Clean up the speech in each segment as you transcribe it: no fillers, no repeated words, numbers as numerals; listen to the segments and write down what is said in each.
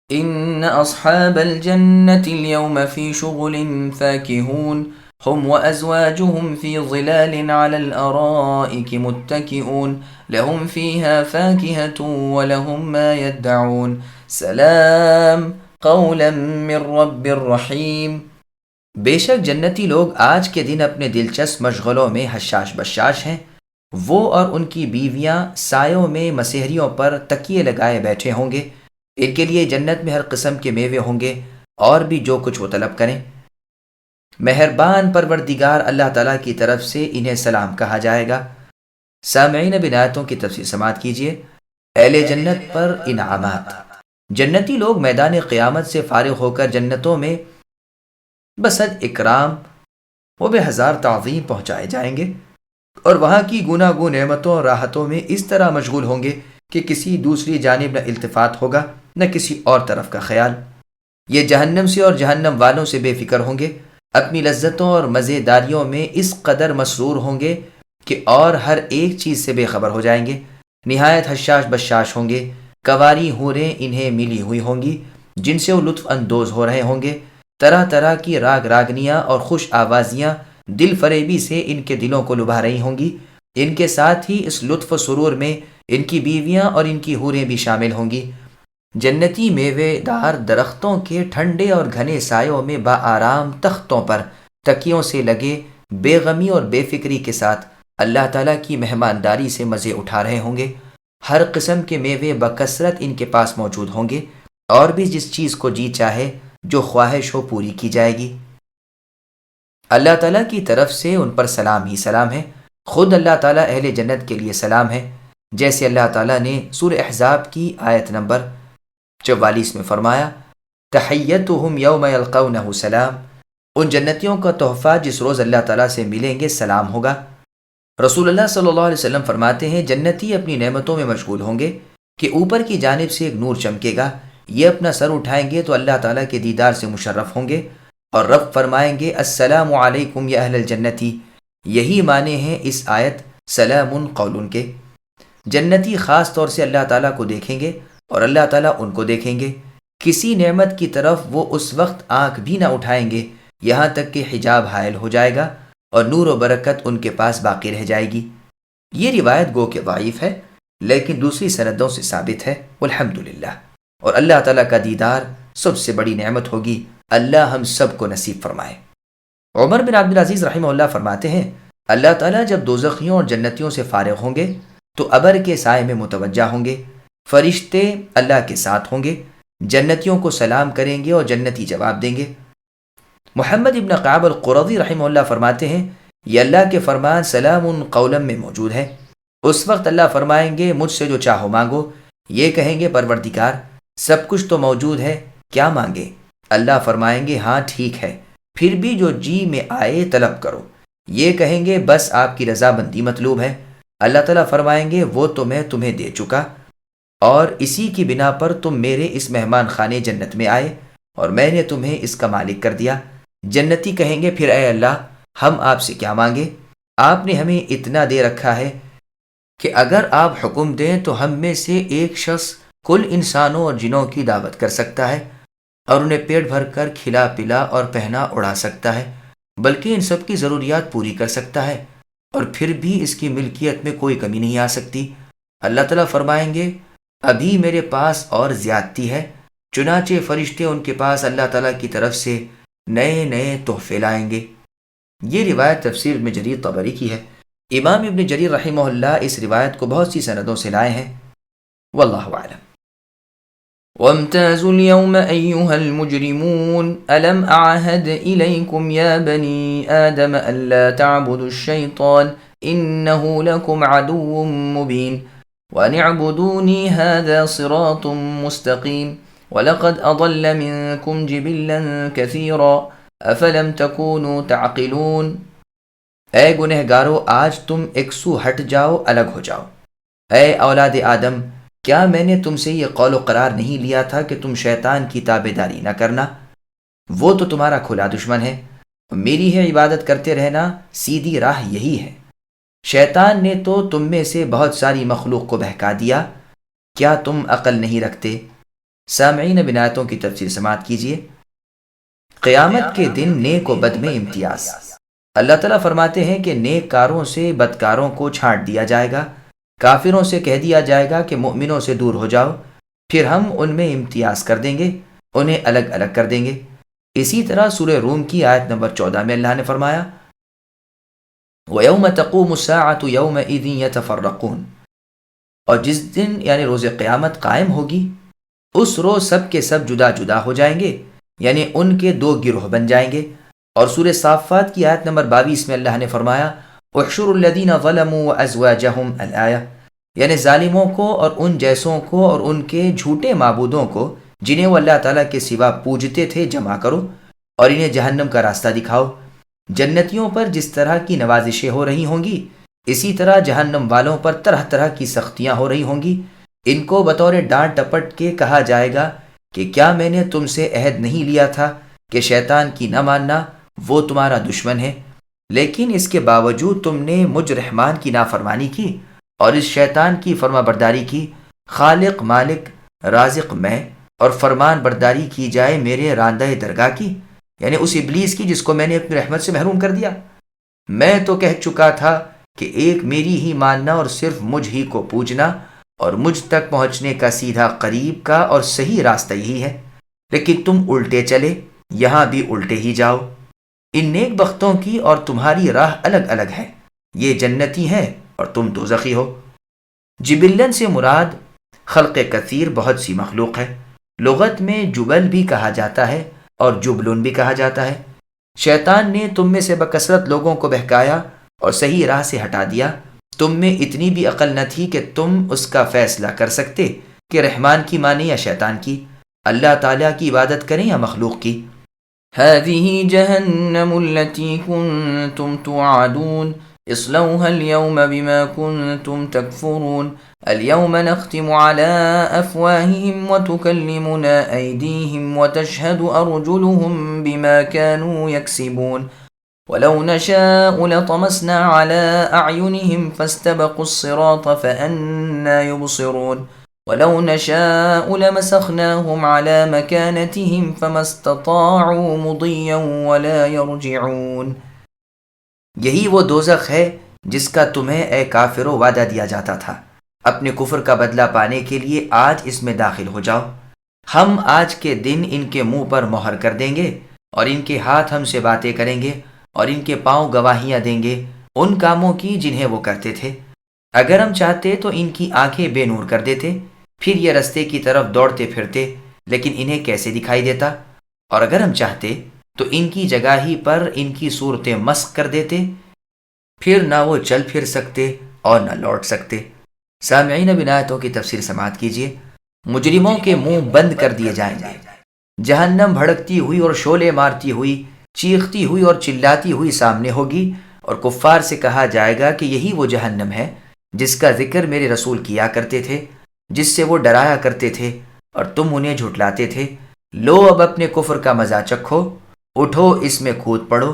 إن أصحاب الجنة اليوم في شغل فاكهون هم وأزواجهم في ظلال على الأرائك متكئون لهم فيها فاكهة ولهم ما يدعون سلام قولا من رب رحيم. بے شک جنتی لوگ آج کے دن اپنے دلچسپ مشغلوں میں حشاش بشاش ہیں. وہ اور ان کی بیویاں سایوں میں مسہریوں پر تکیے لگائے بیٹھے ہوں گے. ان کے لیے جنت میں ہر قسم کے میوے ہوں گے اور بھی جو کچھ وہ طلب کریں. مہربان پروردگار اللہ تعالیٰ کی طرف سے انہیں سلام کہا جائے گا. سامعین اب ان آیتوں کی تفسیر سماعت کیجیے. اہل جنت پر انعامات. جنتی لوگ میدان قیامت سے فارغ ہو کر جنتوں میں بصد اکرام و بے ہزار تعظیم پہنچائے جائیں گے اور وہاں کی گوناگون نعمتوں اور راحتوں میں اس طرح مشغول ہوں گے کہ کسی دوسری جانب نہ التفات ہوگا نہ کسی اور طرف کا خیال. یہ جہنم سے اور جہنم والوں سے بے فکر ہوں گے. اپنی لذتوں اور مزیداریوں میں اس قدر مسرور ہوں گے کہ اور ہر ایک چیز سے بے خبر ہو جائیں گے. نہایت حشاش بشاش ہوں گے. کنواری حوریں انہیں ملی ہوئی ہوں گی جن سے وہ لطف اندوز ہو رہے ہوں گے. طرح طرح کی راگ راگنیاں اور خوش آوازیاں دل فریبی سے ان کے دلوں کو لبھا رہی ہوں گی. ان کے ساتھ ہی اس لطف و سرور میں ان کی بیویاں اور ان کی حوریں بھی شامل ہوں گی. جنتی میوے دار درختوں کے ٹھنڈے اور گھنے سایوں میں بآرام تختوں پر تکیوں سے لگے بے غمی اور بے فکری کے ساتھ اللہ تعالیٰ کی مہمانداری سے مزے اٹھا رہے ہوں گے. ہر قسم کے میوے بکثرت ان کے پاس موجود ہوں گے اور بھی جس چیز کو جی چاہے جو خواہش ہو پوری کی جائے گی. اللہ تعالیٰ کی طرف سے ان پر سلام ہی سلام ہے. خود اللہ تعالیٰ اہل جنت کے لیے سلام ہے. جیسے اللہ تعالیٰ نے سورہ احزاب کی آیت نمبر 44 میں فرمایا تحیتہم یوم یلقونہ سلام. ان جنتیوں کا تحفہ جس روز اللہ تعالیٰ سے ملیں گے سلام ہوگا. رسول اللہ صلی اللہ علیہ وسلم فرماتے ہیں جنتی اپنی نعمتوں میں مشغول ہوں گے کہ اوپر کی جانب سے ایک نور چمکے گا. یہ اپنا سر اٹھائیں گے تو اللہ تعالیٰ کے دیدار سے مشرف ہوں گے اور رب فرمائیں گے السلام علیکم یا اہل الجنتی. یہی معنی ہیں اس آیت سلام قول کے. جنتی خاص طور سے اللہ تعالیٰ کو دیکھیں گے اور اللہ تعالیٰ ان کو دیکھیں گے. کسی نعمت کی طرف وہ اس وقت آنکھ بھی نہ اٹھائیں گے یہاں تک کہ حجاب حائل ہو جائے گا اور نور و برکت ان کے پاس باقی رہ جائے گی. یہ روایت گو کہ ضعیف ہے لیکن دوسری سندوں سے ثابت ہے والحمدللہ. اور اللہ تعالیٰ کا دیدار سب سے بڑی نعمت ہوگی. اللہ ہم سب کو نصیب فرمائے. عمر بن عبدالعزیز رحمہ اللہ فرماتے ہیں اللہ تعالیٰ جب دوزخیوں اور جنتیوں سے فارغ ہوں گے تو ابر کے سائے میں متوجہ ہوں گے. فرشتے اللہ کے ساتھ ہوں گے. جنتیوں کو سلام کریں گے اور جنتی جواب دیں گے. محمد ابن قعب القرظی رحمہ اللہ فرماتے ہیں یہ اللہ کے فرمان سلام قولا میں موجود ہے. اس وقت اللہ فرمائیں گے مجھ سے جو چاہو مانگو. یہ کہیں گے پروردگار سب کچھ تو موجود ہے کیا مانگے. اللہ فرمائیں گے ہاں ٹھیک ہے پھر بھی جو جی میں آئے طلب کرو. یہ کہیں گے بس آپ کی رضامندی مطلوب ہے. اللہ تعالیٰ فرمائیں گے وہ تو میں تمہیں دے چکا اور اسی کی بنا پر تم میرے اس مہمان خانے جنت میں آئے اور میں نے تمہیں اس کا مالک کر دیا. جنتی کہیں گے پھر اے اللہ ہم آپ سے کیا مانگے. آپ نے ہمیں اتنا دے رکھا ہے کہ اگر آپ حکم دیں تو ہم میں سے ایک شخص کل انسانوں اور جنوں کی دعوت کر سکتا ہے اور انہیں پیٹ بھر کر کھلا پلا اور پہنا اڑا سکتا ہے بلکہ ان سب کی ضروریات پوری کر سکتا ہے اور پھر بھی اس کی ملکیت میں کوئی کمی نہیں آ سکتی. اللہ تعالیٰ فرمائیں گے ابھی میرے پاس اور زیادتی ہے. چنانچہ فرشتے ان کے پاس اللہ تعالیٰ کی طرف سے نئے نئے تحفے لائیں گے. یہ روایت تفسیر ابن جریر طبری کی ہے. امام ابن جریر رحمہ اللہ اس روایت کو بہت سی سندوں سے لائے ہیں. واللہ اعلم. وامتازوا اليوم أيها المجرمون ألم أعهد إليكم يا بني آدم ألا تعبدوا الشيطان إنه لكم عدو مبين وأن اعبدوني هذا صراط مستقيم وَلَقَدْ أَضَلَّ مِنْكُمْ جِبِلًّا كَثِيرًا أَفَلَمْ تَكُونُوا تَعْقِلُونَ. اے گنہگارو آج تم ایک سو ہٹ جاؤ الگ ہو جاؤ. اے اولاد آدم کیا میں نے تم سے یہ قول و قرار نہیں لیا تھا کہ تم شیطان کی تابع داری نہ کرنا. وہ تو تمہارا کھلا دشمن ہے. میری ہے عبادت کرتے رہنا سیدھی راہ یہی ہے. شیطان نے تو تم میں سے بہت ساری مخلوق کو بہکا دیا. کیا تم عقل نہیں رکھتے؟ سامعین اب ان آیتوں کی تفسیر سماعت کیجیے۔ قیامت کے دن نیک و بد میں امتیاز۔ اللہ تعالیٰ فرماتے ہیں کہ نیک کاروں سے بدکاروں کو چھانٹ دیا جائے گا، کافروں سے کہہ دیا جائے گا کہ مؤمنوں سے دور ہو جاؤ، پھر ہم ان میں امتیاز کر دیں گے، انہیں الگ الگ کر دیں گے۔ اسی طرح سورہ روم کی آیت نمبر 14 میں اللہ نے فرمایا وَيَوْمَ تَقُومُ السَّاعَةُ يَوْمَئِذٍ يَتَفَرَّقُونَ، اور جس دن یعنی روز قیامت قائم ہوگی، اس روز سب کے سب جدا جدا ہو جائیں گے، یعنی ان کے دو گروہ بن جائیں گے۔ اور سورہ صافات کی آیت نمبر 22 میں اللہ نے فرمایا احشروا الذین ظلموا وازواجہم الآیہ، یعنی ظالموں کو اور ان جیسوں کو اور ان کے جھوٹے معبودوں کو جنہیں وہ اللہ تعالیٰ کے سوا پوجتے تھے جمع کرو اور انہیں جہنم کا راستہ دکھاؤ۔ جنتیوں پر جس طرح کی نوازشیں ہو رہی ہوں گی، اسی طرح جہنم والوں پر طرح طرح کی سختیاں ہو رہی ہوں گی۔ ان کو بطور ڈانٹ ٹپٹ کے کہا جائے گا کہ کیا میں نے تم سے عہد نہیں لیا تھا کہ شیطان کی نہ ماننا، وہ تمہارا دشمن ہے، لیکن اس کے باوجود تم نے مجھ رحمان کی نافرمانی کی اور اس شیطان کی فرما برداری کی۔ خالق مالک رازق میں اور فرمان برداری کی جائے میرے راندہ درگاہ کی، یعنی اس ابلیس کی جس کو میں نے اپنی رحمت سے محروم کر دیا۔ میں تو کہہ چکا تھا کہ ایک میری ہی ماننا اور صرف مجھ ہی کو پوجنا، اور مجھ تک پہنچنے کا سیدھا قریب کا اور صحیح راستہ یہی ہے، لیکن تم الٹے چلے، یہاں بھی الٹے ہی جاؤ۔ ان نیک بختوں کی اور تمہاری راہ الگ الگ ہے، یہ جنتی ہیں اور تم دوزخی ہو۔ جبلن سے مراد خلق کثیر بہت سی مخلوق ہے۔ لغت میں جبل بھی کہا جاتا ہے اور جبلن بھی کہا جاتا ہے۔ شیطان نے تم میں سے بکثرت لوگوں کو بہکایا اور صحیح راہ سے ہٹا دیا۔ تم میں اتنی بھی عقل نہ تھی کہ تم اس کا فیصلہ کر سکتے کہ رحمان کی مانیں یا شیطان کی، اللہ تعالیٰ کی عبادت کریں یا مخلوق کی۔ هذه جهنم التي كنتم توعدون اصلوها اليوم بما كنتم تكفرون اليوم نختم على أفواههم وتكلمنا أيديهم وتشهد أرجلهم بما كانوا يكسبون ولو نشاء لطمسنا على أعينهم فاستبقوا الصراط فأنى يبصرون وَلَوْ نَشَاءُ لَمَسَخْنَاهُمْ عَلَى مَكَانَتِهِمْ فَمَا اسْتَطَاعُوا مُضِيًّا وَلَا يَرْجِعُونَ۔ یہی وہ دوزخ ہے جس کا تمہیں اے کافرو وعدہ دیا جاتا تھا۔ اپنے کفر کا بدلہ پانے کے لیے آج اس میں داخل ہو جاؤ۔ ہم آج کے دن ان کے منہ پر مہر کر دیں گے اور ان کے ہاتھ ہم سے باتیں کریں گے اور ان کے پاؤں گواہیاں دیں گے ان کاموں کی جنہیں وہ کرتے تھے۔ اگر ہم چاہتے تو ان کی آنکھیں بے نور کر دیتے، پھر یہ رستے کی طرف دوڑتے پھرتے، لیکن انہیں کیسے دکھائی دیتا؟ اور اگر ہم چاہتے تو ان کی جگہ ہی پر ان کی صورتیں مسخ کر دیتے، پھر نہ وہ چل پھر سکتے اور نہ لوٹ سکتے۔ سامعین اب ان آیتوں کی تفسیر سماعت کیجیے۔ مجرموں کے منہ بند کر دیے جائیں گے، جہنم بھڑکتی ہوئی اور شعلے مارتی ہوئی، چیختی ہوئی اور چلاتی ہوئی سامنے ہوگی، اور کفار سے کہا جائے گا کہ یہی وہ جہنم ہے جس کا ذکر میرے رسول کیا کرتے تھے، جس سے وہ ڈرایا کرتے تھے اور تم انہیں جھٹلاتے تھے۔ لو اب اپنے کفر کا مزہ چکھو، اٹھو اس میں کود پڑو۔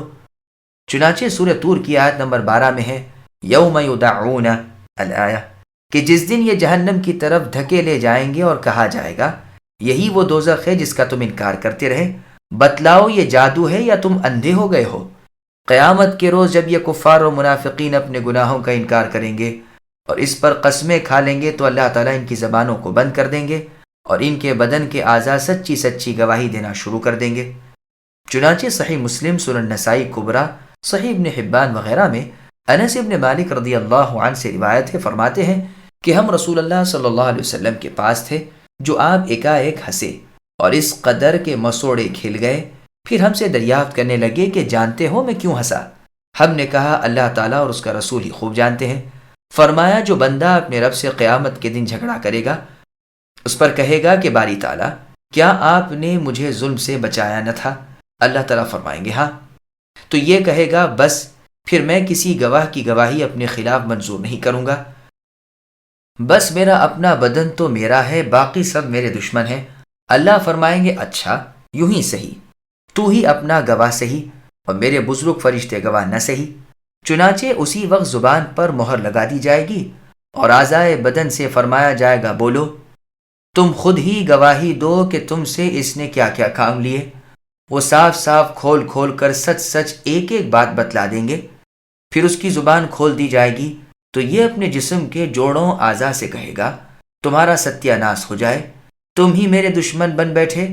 چنانچہ سورہ طور کی آیت نمبر 12 میں ہے یوم یدعون الآیہ، کہ جس دن یہ جہنم کی طرف دھکے لے جائیں گے اور کہا جائے گا یہی وہ دوزخ ہے جس کا تم انکار کرتے رہے، بتلاؤ یہ جادو ہے یا تم اندھے ہو گئے ہو۔ قیامت کے روز جب یہ کفار و منافقین اپنے گناہوں کا انکار کریں گے اور اس پر قسمیں کھا لیں گے تو اللہ تعالیٰ ان کی زبانوں کو بند کر دیں گے اور ان کے بدن کے اعضاء سچی سچی گواہی دینا شروع کر دیں گے۔ چنانچہ صحیح مسلم، سنن نسائی کبریٰ، صحیح ابن حبان وغیرہ میں انس ابن مالک رضی اللہ عنہ سے روایت ہے، فرماتے ہیں کہ ہم رسول اللہ صلی اللہ علیہ وسلم کے پاس تھے، جو آپ ایک ہنسے اور اس قدر کے مسوڑے کھل گئے، پھر ہم سے دریافت کرنے لگے کہ جانتے ہو میں کیوں ہنسا؟ ہم نے کہا اللہ تعالیٰ اور اس کا رسول ہی خوب جانتے ہیں۔ فرمایا جو بندہ اپنے رب سے قیامت کے دن جھگڑا کرے گا، اس پر کہے گا کہ باری تعالیٰ کیا آپ نے مجھے ظلم سے بچایا نہ تھا؟ اللہ تعالیٰ فرمائیں گے ہاں۔ تو یہ کہے گا بس پھر میں کسی گواہ کی گواہی اپنے خلاف منظور نہیں کروں گا، بس میرا اپنا بدن تو میرا ہے، باقی سب میرے دشمن ہیں۔ اللہ فرمائیں گے اچھا یوں ہی صحیح، تو ہی اپنا گواہ صحیح اور میرے بزرگ فرشتے گواہ نہ صحیح۔ چنانچہ اسی وقت زبان پر مہر لگا دی جائے گی اور اعضائے بدن سے فرمایا جائے گا بولو، تم خود ہی گواہی دو کہ تم سے اس نے کیا کیا کام لیے۔ وہ صاف صاف کھول کھول کر سچ سچ ایک ایک بات بتلا دیں گے۔ پھر اس کی زبان کھول دی جائے گی تو یہ اپنے جسم کے جوڑوں اعضاء سے کہے گا، تمہارا ستیہ ناس ہو جائے، تم ہی میرے دشمن بن بیٹھے،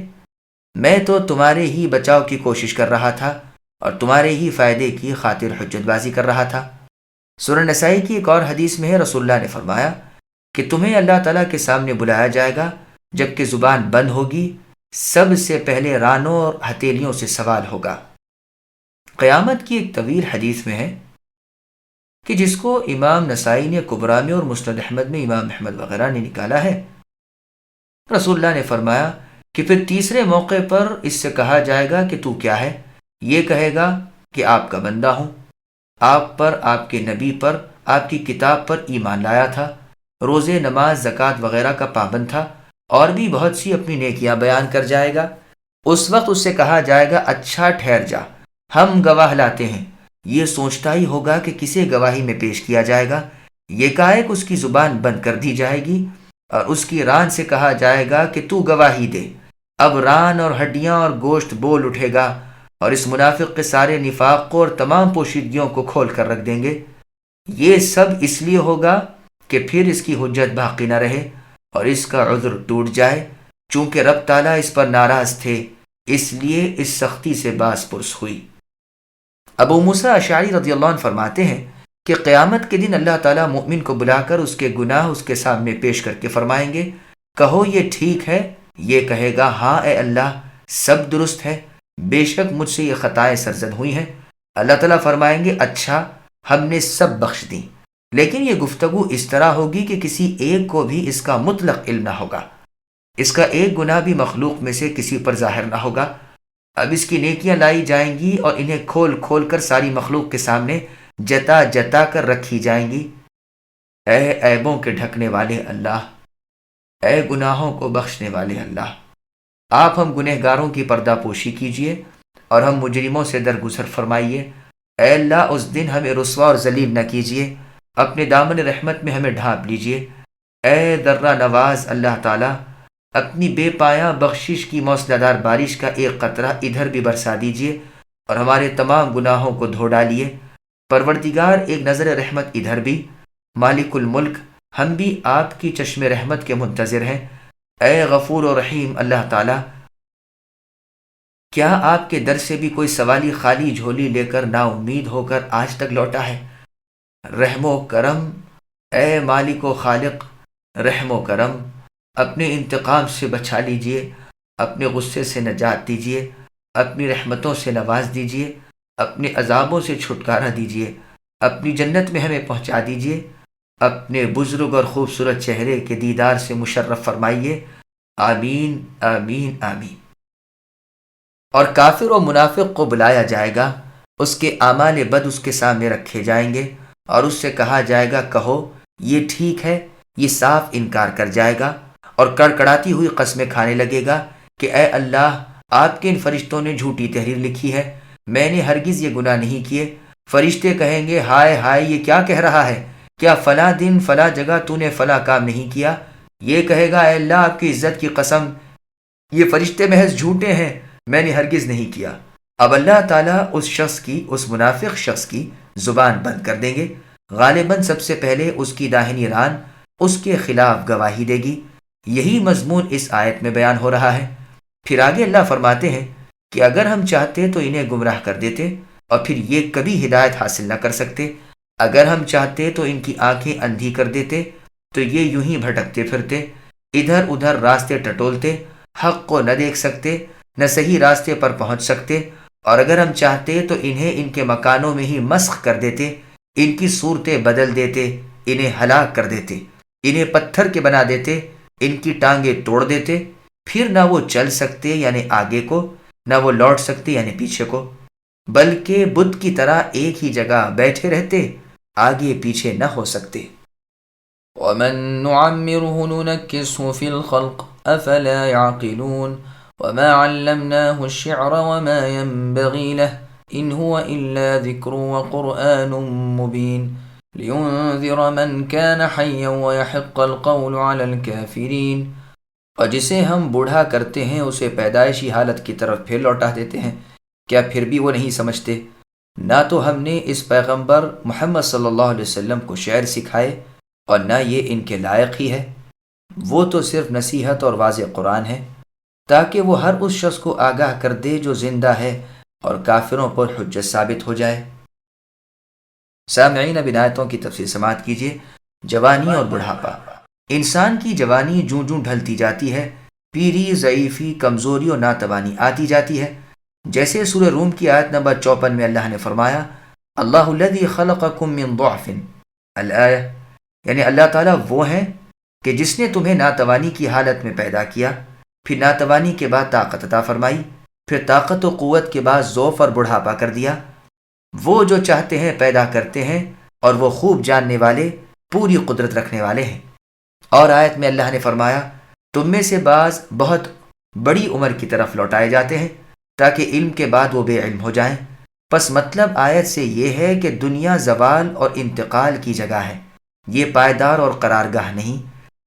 میں تو تمہارے ہی بچاؤ کی کوشش کر رہا تھا اور تمہارے ہی فائدے کی خاطر حجت بازی کر رہا تھا۔ سورہ نسائی کی ایک اور حدیث میں ہے، رسول اللہ نے فرمایا کہ تمہیں اللہ تعالیٰ کے سامنے بلایا جائے گا، جب کہ زبان بند ہوگی سب سے پہلے رانوں اور ہتھیلیوں سے سوال ہوگا۔ قیامت کی ایک طویل حدیث میں ہے کہ جس کو امام نسائی نے کبریٰ میں اور مسند احمد میں امام احمد وغیرہ نے نکالا ہے، رسول اللہ نے فرمایا کہ پھر تیسرے موقع پر اس سے کہا جائے گا کہ تو کیا ہے؟ یہ کہے گا کہ آپ کا بندہ ہوں، آپ پر، آپ کے نبی پر، آپ کی کتاب پر ایمان لایا تھا، روزے، نماز، زکوٰۃ وغیرہ کا پابند تھا، اور بھی بہت سی اپنی نیکیاں بیان کر جائے گا۔ اس وقت اس سے کہا جائے گا اچھا ٹھہر جا، ہم گواہ لاتے ہیں۔ یہ سوچتا ہی ہوگا کہ کسے گواہی میں پیش کیا جائے گا، یکایک اس کی زبان بند کر دی جائے گی اور اس کی ران سے کہا جائے گا کہ تو گواہی دے۔ اب ران اور ہڈیاں اور گوشت بول اٹھے گا اور اس منافق کے سارے نفاق کو اور تمام پوشیدگیوں کو کھول کر رکھ دیں گے۔ یہ سب اس لیے ہوگا کہ پھر اس کی حجت باقی نہ رہے اور اس کا عذر ٹوٹ جائے۔ چونکہ رب تعالیٰ اس پر ناراض تھے، اس لیے اس سختی سے باز پرس ہوئی۔ ابو موسیٰ اشعری رضی اللہ عنہ فرماتے ہیں کہ قیامت کے دن اللہ تعالیٰ مؤمن کو بلا کر اس کے گناہ اس کے سامنے پیش کر کے فرمائیں گے، کہو یہ ٹھیک ہے؟ یہ کہے گا ہاں اے اللہ، سب درست ہے، بے شک مجھ سے یہ خطائیں سرزد ہوئی ہیں۔ اللہ تعالیٰ فرمائیں گے اچھا، ہم نے سب بخش دیں، لیکن یہ گفتگو اس طرح ہوگی کہ کسی ایک کو بھی اس کا مطلق علم نہ ہوگا، اس کا ایک گناہ بھی مخلوق میں سے کسی پر ظاہر نہ ہوگا۔ اب اس کی نیکیاں لائی جائیں گی اور انہیں کھول کھول کر ساری مخلوق کے سامنے جتا جتا کر رکھی جائیں گی۔ اے عیبوں کے ڈھکنے والے اللہ، اے گناہوں کو بخشنے والے اللہ، آپ ہم گنہگاروں کی پردہ پوشی کیجیے اور ہم مجرموں سے درگزر فرمائیے۔ اے اللہ اس دن ہمیں رسوا اور ذلیل نہ کیجیے، اپنے دامن رحمت میں ہمیں ڈھانپ لیجیے۔ اے درہ نواز اللہ تعالیٰ، اپنی بے پایاں بخشش کی موسلا دار بارش کا ایک قطرہ ادھر بھی برسا دیجیے اور ہمارے تمام گناہوں کو دھو ڈالیے۔ پروردگار ایک نظر رحمت ادھر بھی، مالک الملک ہم بھی آپ کی چشم رحمت کے منتظر ہیں۔ اے غفور و رحیم اللہ تعالیٰ، کیا آپ کے در سے بھی کوئی سوالی خالی جھولی لے کر نا امید ہو کر آج تک لوٹا ہے؟ رحم و کرم، اے مالک و خالق، رحم و کرم، اپنے انتقام سے بچا لیجئے، اپنے غصے سے نجات دیجئے، اپنی رحمتوں سے نواز دیجئے، اپنے عذابوں سے چھٹکارا دیجئے، اپنی جنت میں ہمیں پہنچا دیجئے، اپنے بزرگ اور خوبصورت چہرے کے دیدار سے مشرف فرمائیے۔ آمین آمین آمین۔ اور کافر و منافق کو بلایا جائے گا، اس کے اعمال بد اس کے سامنے رکھے جائیں گے اور اس سے کہا جائے گا کہو یہ ٹھیک ہے؟ یہ صاف انکار کر جائے گا اور کڑکڑاتی ہوئی قسمیں کھانے لگے گا کہ اے اللہ، آپ کے ان فرشتوں نے جھوٹی تحریر لکھی ہے، میں نے ہرگز یہ گناہ نہیں کیے۔ فرشتے کہیں گے ہائے ہائے، یہ کیا کہہ رہا ہے؟ کیا فلاں دن فلاں جگہ تو نے فلاں کام نہیں کیا؟ یہ کہے گا اے اللہ، آپ کی عزت کی قسم، یہ فرشتے محض جھوٹے ہیں، میں نے ہرگز نہیں کیا۔ اب اللہ تعالیٰ اس منافق شخص کی زبان بند کر دیں گے۔ غالباً سب سے پہلے اس کی داہنی ران اس کے خلاف گواہی دے گی۔ یہی مضمون اس آیت میں بیان ہو رہا ہے۔ پھر آگے اللہ فرماتے ہیں کہ اگر ہم چاہتے تو انہیں گمراہ کر دیتے اور پھر یہ کبھی ہدایت حاصل نہ کر سکتے۔ اگر ہم چاہتے تو ان کی آنکھیں اندھی کر دیتے تو یہ یوں ہی بھٹکتے پھرتے، ادھر ادھر راستے ٹٹولتے، حق کو نہ دیکھ سکتے، نہ صحیح راستے پر پہنچ سکتے۔ اور اگر ہم چاہتے تو انہیں ان کے مکانوں میں ہی مسخ کر دیتے، ان کی صورتیں بدل دیتے، انہیں ہلاک کر دیتے، انہیں پتھر کے بنا دیتے، ان کی ٹانگیں توڑ دیتے، پھر نہ وہ چل سکتے یعنی آگے کو، نہ وہ لوٹ سکتے یعنی پیچھے کو، بلکہ بت کی طرح ایک ہی جگہ بیٹھے رہتے، آگے پیچھے نہ ہو سکتے۔ ومن نعمره ننكسه في الخلق أفلا يعقلون وما علمناه الشعر وما ينبغي له إن هو إلا ذكر وقرآن مبين لينذر من كان حيا ويحق القول على الكافرين اور جسے ہم بوڑھا کرتے ہیں اسے پیدائشی حالت کی طرف پھر لوٹا دیتے ہیں، کیا پھر بھی وہ نہیں سمجھتے؟ نہ تو ہم نے اس پیغمبر محمد صلی اللہ علیہ وسلم کو شعر سکھائے اور نہ یہ ان کے لائق ہی ہے۔ وہ تو صرف نصیحت اور واضح قرآن ہے تاکہ وہ ہر اس شخص کو آگاہ کر دے جو زندہ ہے اور کافروں پر حجت ثابت ہو جائے۔ سامعین، اب ان آیتوں کی تفسیر سماعت کیجیے۔ جوانی اور بڑھاپا۔ انسان کی جوانی جوں جوں ڈھلتی جاتی ہے، پیری، ضعیفی، کمزوری اور ناتوانی آتی جاتی ہے۔ جیسے سورہ روم کی آیت نمبر 54 میں اللہ نے فرمایا، اللہ الذی خلقکم من ضعف الآیہ، یعنی اللہ تعالیٰ وہ ہیں کہ جس نے تمہیں ناتوانی کی حالت میں پیدا کیا، پھر ناتوانی کے بعد طاقت عطا فرمائی، پھر طاقت و قوت کے بعد ضعف اور بڑھاپا کر دیا۔ وہ جو چاہتے ہیں پیدا کرتے ہیں اور وہ خوب جاننے والے، پوری قدرت رکھنے والے ہیں۔ اور آیت میں اللہ نے فرمایا، تم میں سے بعض بہت بڑی عمر کی طرف لوٹائے جاتے ہیں تاکہ علم کے بعد وہ بے علم ہو جائیں۔ پس مطلب آیت سے یہ ہے کہ دنیا زوال اور انتقال کی جگہ ہے، یہ پائیدار اور قرارگاہ نہیں۔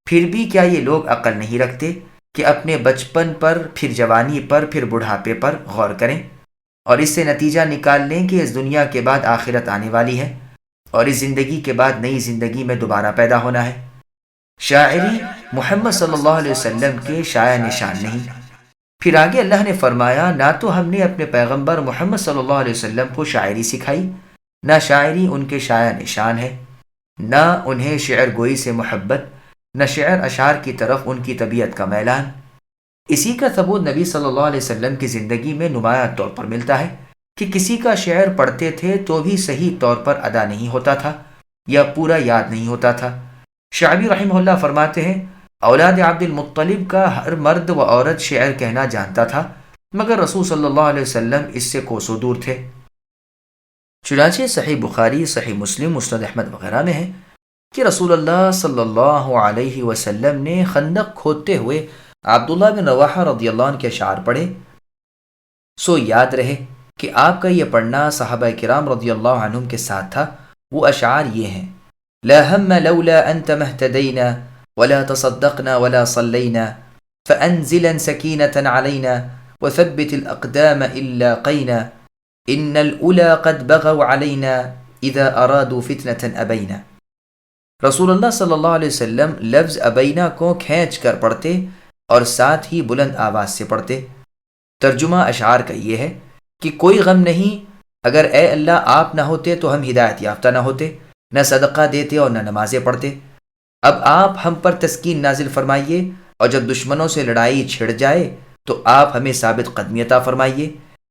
پھر بھی کیا یہ لوگ عقل نہیں رکھتے کہ اپنے بچپن پر، پھر جوانی پر، پھر بڑھاپے پر غور کریں اور اس سے نتیجہ نکال لیں کہ اس دنیا کے بعد آخرت آنے والی ہے اور اس زندگی کے بعد نئی زندگی میں دوبارہ پیدا ہونا ہے۔ شاعری محمد صلی اللہ علیہ وسلم کے شایع نشان نہیں۔ پھر آگے اللہ نے فرمایا، نہ تو ہم نے اپنے پیغمبر محمد صلی اللہ علیہ وسلم کو شاعری سکھائی، نہ شاعری ان کے شایع نشان ہے، نہ انہیں شعر گوئی سے محبت، نہ شعر اشعار کی طرف ان کی طبیعت کا میلان۔ اسی کا ثبوت نبی صلی اللہ علیہ وسلم کی زندگی میں نمایاں طور پر ملتا ہے کہ کسی کا شعر پڑھتے تھے تو بھی صحیح طور پر ادا نہیں ہوتا تھا یا پورا یاد نہیں ہوتا تھا۔ شعبی رحمہ اللہ فرماتے ہیں، اولاد عبد المطلب کا ہر مرد و عورت شعر کہنا جانتا تھا، مگر رسول صلی اللہ علیہ وسلم اس سے کوسوں دور تھے۔ چنانچہ صحیح بخاری، صحیح مسلم، مسند احمد وغیرہ میں ہے کہ رسول اللہ صلی اللہ علیہ وسلم نے خندق کھودتے ہوئے عبداللہ بن رواحہ رضی اللہ عنہ کے اشعار پڑھے، سو یاد رہے کہ آپ کا یہ پڑھنا صحابہ کرام رضی اللہ عنہم کے ساتھ تھا۔ وہ اشعار یہ ہیں، لا ہم لولا انت مهتدینا ولا تصدقنا ولا صلینا فانزلا سکینة علینا وثبت الاقدام الا قینا ان الاولا قد بغوا علینا اذا ارادوا فتنة ابینا۔ رسول اللہ صلی اللہ علیہ وسلم لفظ ابینا کو کھینچ کر پڑھتے اور ساتھ ہی بلند آواز سے پڑھتے۔ ترجمہ اشعار کا یہ ہے کہ کوئی غم نہیں، اگر اے اللہ آپ نہ ہوتے تو ہم ہدایت یافتہ نہ ہوتے، نہ صدقہ دیتے اور نہ نمازیں پڑھتے۔ اب آپ ہم پر تسکین نازل فرمائیے اور جب دشمنوں سے لڑائی چھڑ جائے تو آپ ہمیں ثابت قدمی عطا فرمائیے۔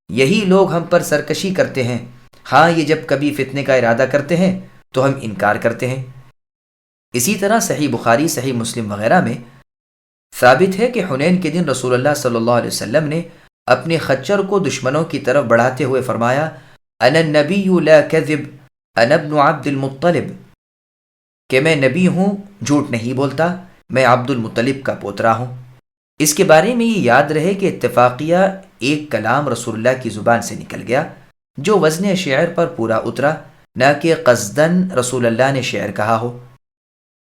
یہی لوگ ہم پر سرکشی کرتے ہیں، ہاں یہ جب کبھی فتنے کا ارادہ کرتے ہیں تو ہم انکار کرتے ہیں۔ اسی طرح صحیح بخاری، صحیح مسلم وغیرہ میں ثابت ہے کہ حنین کے دن رسول اللہ صلی اللہ علیہ وسلم نے اپنے خچر کو دشمنوں کی طرف بڑھاتے ہوئے فرمایا، انا النبی لا کذب انا ابن عبد المطلب، کہ میں نبی ہوں، جھوٹ نہیں بولتا، میں عبد المطلب کا پوترا ہوں۔ اس کے بارے میں یہ یاد رہے کہ اتفاقیہ ایک کلام رسول اللہ کی زبان سے نکل گیا جو وزن شعر پر پورا اترا، نہ کہ قصدن رسول اللہ نے شعر کہا ہو۔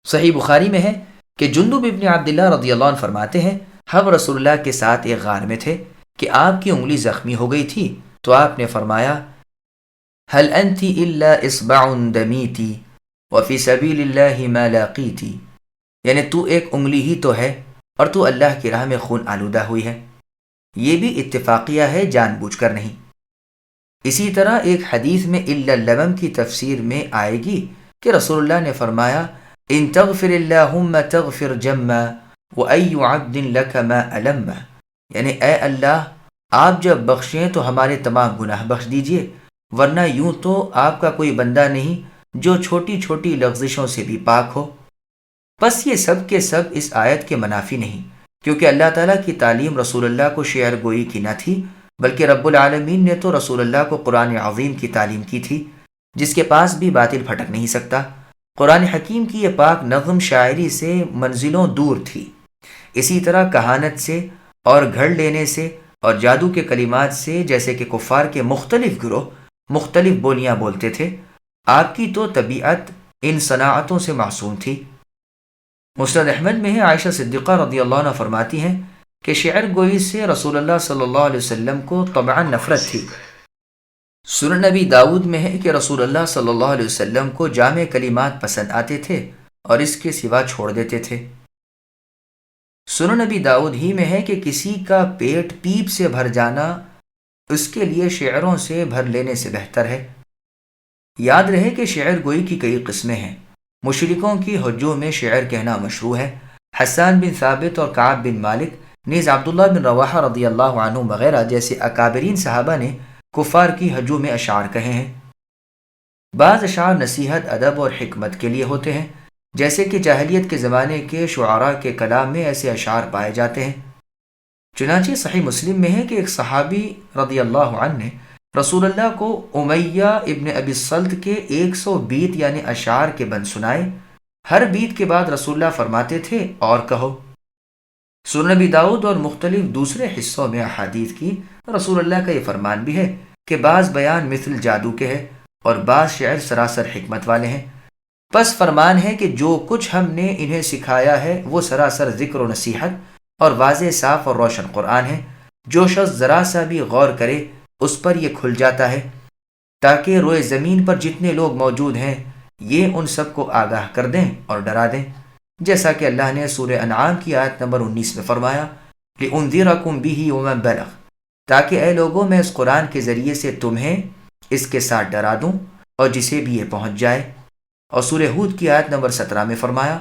صحیح بخاری میں ہے کہ جندب ابن عبداللہ رضی اللہ عنہ فرماتے ہیں، ہم رسول اللہ کے ساتھ ایک غار میں تھے کہ آپ کی انگلی زخمی ہو گئی تھی تو آپ نے فرمایا، هل انت الا اصبع دمیتی وفی سبیل اللہ ما لاقیتی، یعنی تو ایک انگلی ہی تو ہے اور تو اللہ کی راہ میں خون آلودہ ہوئی ہے۔ یہ بھی اتفاقیہ ہے، جان بوجھ کر نہیں۔ اسی طرح ایک حدیث میں الا اللبم کی تفسیر میں آئے گی کہ رسول اللہ نے فرمایا، ان تغفر اللہم تغفر جما وای عبد لک ما علم، یعنی اے اللہ آپ جب بخشیں تو ہمارے تمام گناہ بخش دیجئے، ورنہ یوں تو آپ کا کوئی بندہ نہیں جو چھوٹی چھوٹی لغزشوں سے بھی پاک ہو۔ بس یہ سب کے سب اس آیت کے منافی نہیں، کیونکہ اللہ تعالیٰ کی تعلیم رسول اللہ کو شعر گوئی کی نہ تھی، بلکہ رب العالمین نے تو رسول اللہ کو قرآن عظیم کی تعلیم کی تھی، جس کے پاس بھی باطل پھٹک نہیں سکتا۔ قرآن حکیم کی یہ پاک نظم شاعری سے منزلوں دور تھی۔ اسی طرح کہانت سے اور گھڑ لینے سے اور جادو کے کلمات سے، جیسے کہ کفار کے مختلف گروہ مختلف بولیاں بولتے تھے، آپ کی تو طبیعت ان صناعتوں سے معصوم تھی۔ مسند احمد میں ہے، عائشہ صدیقہ رضی اللہ عنہ فرماتی ہیں کہ شعر گوئی سے رسول اللہ صلی اللہ علیہ وسلم کو طبعاً نفرت تھی۔ سنن نبی داؤد میں ہے کہ رسول اللہ صلی اللہ علیہ وسلم کو جامع کلمات پسند آتے تھے اور اس کے سوا چھوڑ دیتے تھے۔ سنن نبی داؤد ہی میں ہے کہ کسی کا پیٹ پیپ سے بھر جانا اس کے لیے شعروں سے بھر لینے سے بہتر ہے۔ یاد رہے کہ شعر گوئی کی کئی قسمیں ہیں۔ مشرکوں کی حجوں میں شعر کہنا مشروع ہے۔ حسان بن ثابت اور کعب بن مالک نیز عبداللہ بن رواحہ رضی اللہ عنہ وغیرہ جیسے اکابرین صحابہ نے کفار کی حجوں میں اشعار کہے ہیں۔ بعض اشعار نصیحت، ادب اور حکمت کے لیے ہوتے ہیں، جیسے کہ جاہلیت کے زمانے کے شعراء کے کلام میں ایسے اشعار پائے جاتے ہیں۔ چنانچہ صحیح مسلم میں ہے کہ ایک صحابی رضی اللہ عنہ نے رسول اللہ کو امیہ ابن ابی الصلت کے 100 بیت یعنی اشعار کے بند سنائے۔ ہر بیت کے بعد رسول اللہ فرماتے تھے اور کہو۔ سنن نبی داؤد اور مختلف دوسرے حصوں میں احادیث کی رسول اللہ کا یہ فرمان بھی ہے کہ بعض بیان مثل جادو کے ہیں اور بعض شعر سراسر حکمت والے ہیں۔ پس فرمان ہے کہ جو کچھ ہم نے انہیں سکھایا ہے وہ سراسر ذکر و نصیحت اور واضح صاف اور روشن قرآن ہے۔ جو شخص ذرا سا بھی غور کرے اس پر یہ کھل جاتا ہے، تاکہ روئے زمین پر جتنے لوگ موجود ہیں یہ ان سب کو آگاہ کر دیں اور ڈرا دیں، جیسا کہ اللہ نے سورہ انعام کی آیت نمبر 19 میں فرمایا، لِأُنذِرَكُمْ بِهِ وَمَنْ بَلَغَ، تاکہ اے لوگوں میں اس قرآن کے ذریعے سے تمہیں اس کے ساتھ ڈرا دوں اور جسے بھی یہ پہنچ جائے۔ اور سورہ ہود کی آیت نمبر 17 میں فرمایا،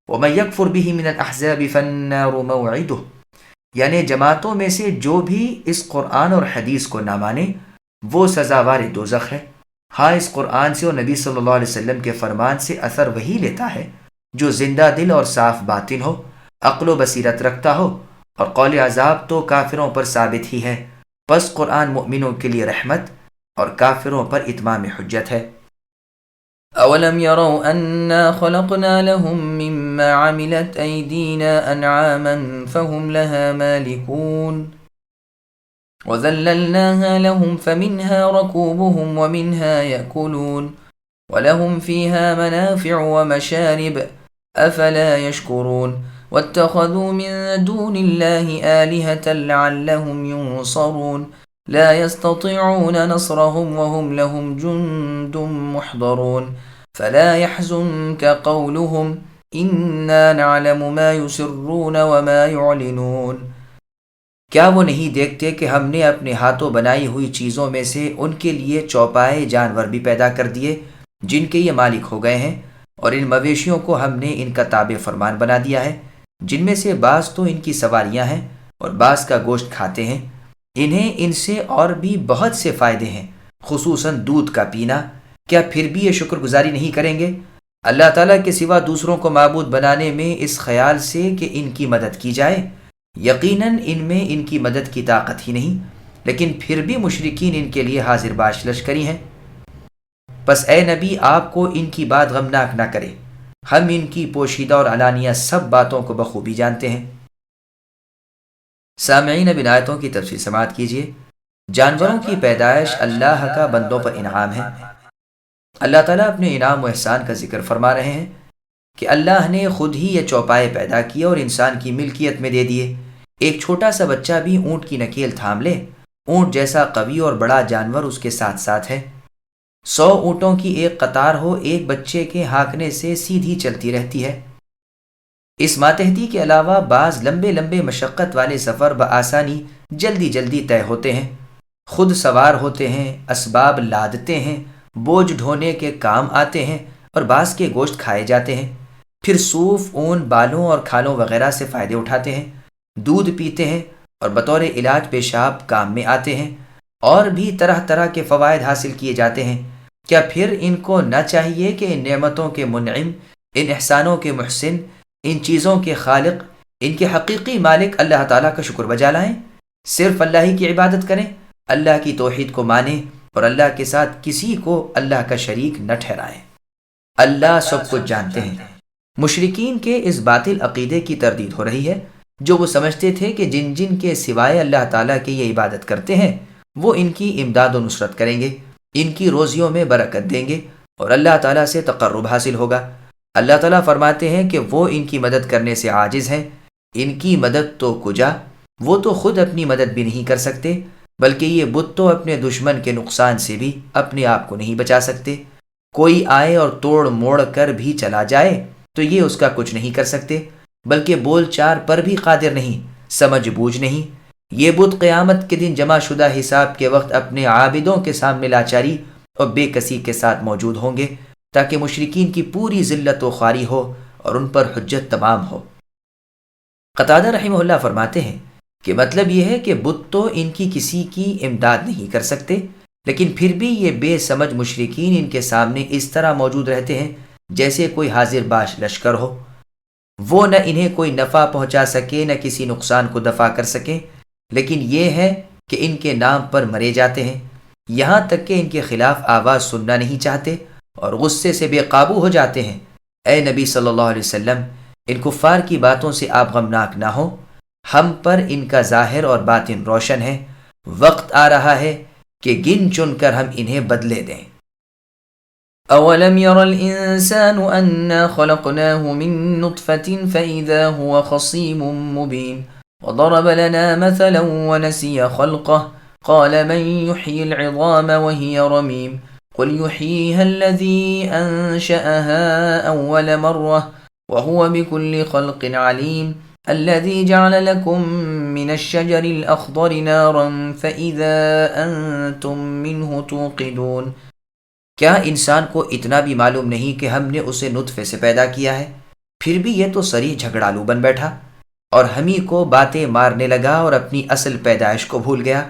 وَمَنْ يَكْفُرْ بِهِ مِنَ الْأَحْزَابِ فَالنَّارُ مَوْعِدُهُ، یعنی جماعتوں میں سے جو بھی اس قرآن اور حدیث کو نہ مانے وہ سزاوار دوزخ ہے۔ ہاں، اس قرآن سے اور نبی صلی اللہ علیہ وسلم کے فرمان سے اثر وہی لیتا ہے جو زندہ دل اور صاف باطن ہو، عقل و بصیرت رکھتا ہو، اور قول عذاب تو کافروں پر ثابت ہی ہے۔ پس قرآن مؤمنوں کے لیے رحمت اور کافروں پر اتمام حجت ہے۔ أولم يروا أنا خلقنا لهم مما عملت أيدينا أنعاما فهم لها مالكون وذللناها لهم فمنها ركوبهم ومنها يأكلون ولهم فيها منافع ومشارب أفلا يشكرون واتخذوا من دون الله آلهة لعلهم ينصرون لا يستطيعون نصرهم وهم لهم جند محضرون فلا يحزنك قولهم إنا نعلم ما يسرون وما يعلنون۔ کیا وہ نہیں دیکھتے کہ ہم نے اپنے ہاتھوں بنائی ہوئی چیزوں میں سے ان کے لیے چوپائے جانور بھی پیدا کر دیے جن کے یہ مالک ہو گئے ہیں، اور ان مویشیوں کو ہم نے ان کا تابع فرمان بنا دیا ہے، جن میں سے بعض تو ان کی سواریاں ہیں اور بعض کا گوشت کھاتے ہیں۔ انہیں ان سے اور بھی بہت سے فائدے ہیں، خصوصاً دودھ کا پینا۔ کیا پھر بھی یہ شکر گزاری نہیں کریں گے؟ اللہ تعالیٰ کے سوا دوسروں کو معبود بنانے میں اس خیال سے کہ ان کی مدد کی جائے، یقیناً ان میں ان کی مدد کی طاقت ہی نہیں، لیکن پھر بھی مشرکین ان کے لیے حاضر باش لشکری ہیں۔ پس اے نبی، آپ کو ان کی بات غمناک نہ کرے، ہم ان کی پوشیدہ اور علانیہ سب باتوں کو بخوبی جانتے ہیں۔ سامعین، اب ان آیتوں کی تفصیل سماعت کیجیے۔ جانوروں کی پیدائش اللہ کا بندوں پر انعام ہے۔ اللہ تعالیٰ اپنے انعام و احسان کا ذکر فرما رہے ہیں کہ اللہ نے خود ہی یہ چوپائے پیدا کیے اور انسان کی ملکیت میں دے دیے۔ ایک چھوٹا سا بچہ بھی اونٹ کی نکیل تھام لے، اونٹ جیسا قوی اور بڑا جانور اس کے ساتھ ساتھ ہے۔ 100 اونٹوں کی ایک قطار ہو، ایک بچے کے ہانکنے سے سیدھی چلتی رہتی ہے۔ اس ماتحتی کے علاوہ بعض لمبے لمبے مشقت والے سفر بآسانی جلدی طے ہوتے ہیں۔ خود سوار ہوتے ہیں، اسباب لادتے ہیں، بوجھ ڈھونے کے کام آتے ہیں، اور بعض کے گوشت کھائے جاتے ہیں۔ پھر صوف، اون، بالوں اور کھالوں وغیرہ سے فائدے اٹھاتے ہیں، دودھ پیتے ہیں اور بطور علاج پیشاب کام میں آتے ہیں، اور بھی طرح طرح کے فوائد حاصل کیے جاتے ہیں۔ کیا پھر ان کو نہ چاہیے کہ ان نعمتوں کے منعم، ان احسانوں کے محسن، ان چیزوں کے خالق، ان کے حقیقی مالک اللہ تعالیٰ کا شکر بجا لائیں، صرف اللہ ہی کی عبادت کریں، اللہ کی توحید کو مانیں اور اللہ کے ساتھ کسی کو اللہ کا شریک نہ ٹھہرائیں۔ اللہ سب کچھ جانتے ہیں۔ مشرکین کے اس باطل عقیدے کی تردید ہو رہی ہے جو وہ سمجھتے تھے کہ جن جن کے سوائے اللہ تعالیٰ کی یہ عبادت کرتے ہیں وہ ان کی امداد و نصرت کریں گے، ان کی روزیوں میں برکت دیں گے اور اللہ تعالیٰ سے تقرب حاصل ہوگا۔ اللہ تعالیٰ فرماتے ہیں کہ وہ ان کی مدد کرنے سے عاجز ہیں، ان کی مدد تو کجا، وہ تو خود اپنی مدد بھی نہیں کر سکتے، بلکہ یہ بت تو اپنے دشمن کے نقصان سے بھی اپنے آپ کو نہیں بچا سکتے۔ کوئی آئے اور توڑ موڑ کر بھی چلا جائے تو یہ اس کا کچھ نہیں کر سکتے، بلکہ بول چار پر بھی قادر نہیں، سمجھ بوجھ نہیں۔ یہ بت قیامت کے دن جمع شدہ حساب کے وقت اپنے عابدوں کے سامنے لاچاری اور بے کسی کے ساتھ موجود ہوں گے، تاکہ مشرکین کی پوری ذلت و خواری ہو اور ان پر حجت تمام ہو۔ قتادہ رحمہ اللہ فرماتے ہیں کہ مطلب یہ ہے کہ بت تو ان کی کسی کی امداد نہیں کر سکتے، لیکن پھر بھی یہ بے سمجھ مشرکین ان کے سامنے اس طرح موجود رہتے ہیں جیسے کوئی حاضر باش لشکر ہو۔ وہ نہ انہیں کوئی نفع پہنچا سکے نہ کسی نقصان کو دفع کر سکے، لیکن یہ ہے کہ ان کے نام پر مرے جاتے ہیں، یہاں تک کہ ان کے خلاف آواز سننا نہیں چاہتے اور غصے سے بے قابو ہو جاتے ہیں۔ اے نبی صلی اللہ علیہ وسلم، ان کفار کی باتوں سے آپ غمناک نہ ہو، ہم پر ان کا ظاہر اور باطن روشن ہے، وقت آ رہا ہے کہ گن چن کر ہم انہیں بدلے دیں۔ اولم ير الانسان انا خلقناه من نطفة فاذا هو خصيم مبين وضرب لنا مثلا ونسي خلقه قال من يحيي العظام وهي رميم قل يحييها الذي انشأها اول مرة وهو بكل خلق عليم الذي جعل لكم من الشجر الأخضر نارا فإذا أنتم منه توقدون۔ کیا انسان کو اتنا بھی معلوم نہیں کہ ہم نے اسے نطفے سے پیدا کیا ہے؟ پھر بھی یہ تو سری جھگڑالو بن بیٹھا اور ہم ہی کو باتیں مارنے لگا اور اپنی اصل پیدائش کو بھول گیا۔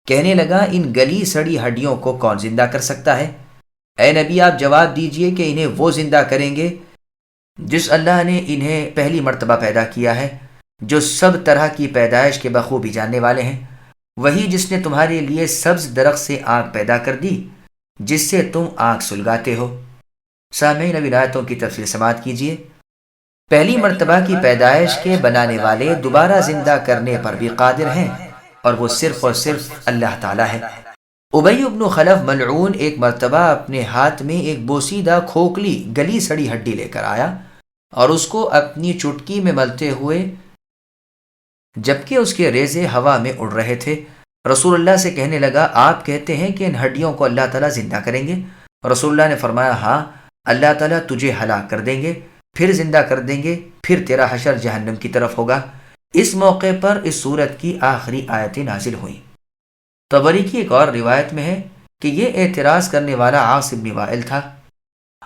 کہنے لگا ان گلی سڑی ہڈیوں کو کون زندہ کر سکتا ہے؟ اے نبی آپ جواب دیجئے کہ انہیں وہ زندہ کریں گے جس اللہ نے انہیں پہلی مرتبہ پیدا کیا ہے، جو سب طرح کی پیدائش کے بخوبی جاننے والے ہیں، وہی جس نے تمہارے لیے سبز درخت سے آگ پیدا کر دی جس سے تم آگ سلگاتے ہو۔ سامعین اب آیتوں کی تفصیل سماعت کیجیے۔ پہلی مرتبہ کی پیدائش کے بنانے والے دوبارہ زندہ کرنے پر بھی قادر ہیں، اور وہ صرف اور صرف اللہ تعالیٰ ہے۔ ابی بن خلف ملعون ایک مرتبہ اپنے ہاتھ میں ایک بوسیدہ کھوکھلی گلی سڑی ہڈی لے کر آیا اور اس کو اپنی چٹکی میں ملتے ہوئے جبکہ اس کے ریزے ہوا میں اڑ رہے تھے رسول اللہ سے کہنے لگا، آپ کہتے ہیں کہ ان ہڈیوں کو اللہ تعالیٰ زندہ کریں گے؟ رسول اللہ نے فرمایا، ہاں، اللہ تعالیٰ تجھے ہلاک کر دیں گے، پھر زندہ کر دیں گے، پھر تیرا حشر جہنم کی طرف ہوگا۔ اس موقع پر اس سورت کی آخری آیتیں نازل ہوئیں۔ طبری کی ایک اور روایت میں ہے کہ یہ اعتراض کرنے والا عاص بن وائل تھا،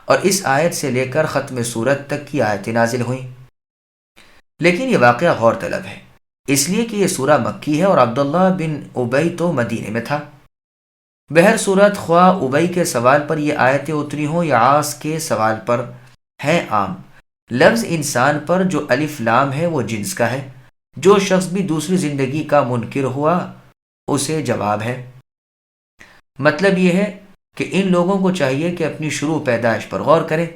اور اس آیت سے لے کر ختم سورت تک کی آیتیں نازل ہوئیں۔ لیکن یہ واقعہ غور طلب ہے، اس لیے کہ یہ سورہ مکی ہے اور عبداللہ بن ابی تو مدینے میں تھا۔ بہر صورت خواہ ابی کے سوال پر یہ آیتیں اتری ہوں یا عاص کے سوال پر ہیں عام۔ لفظ انسان پر جو الف لام ہے وہ جنس کا ہے، جو شخص بھی دوسری زندگی کا منکر ہوا اسے جواب ہے۔ مطلب یہ ہے کہ ان لوگوں کو چاہیے کہ اپنی شروع پیدائش پر غور کریں،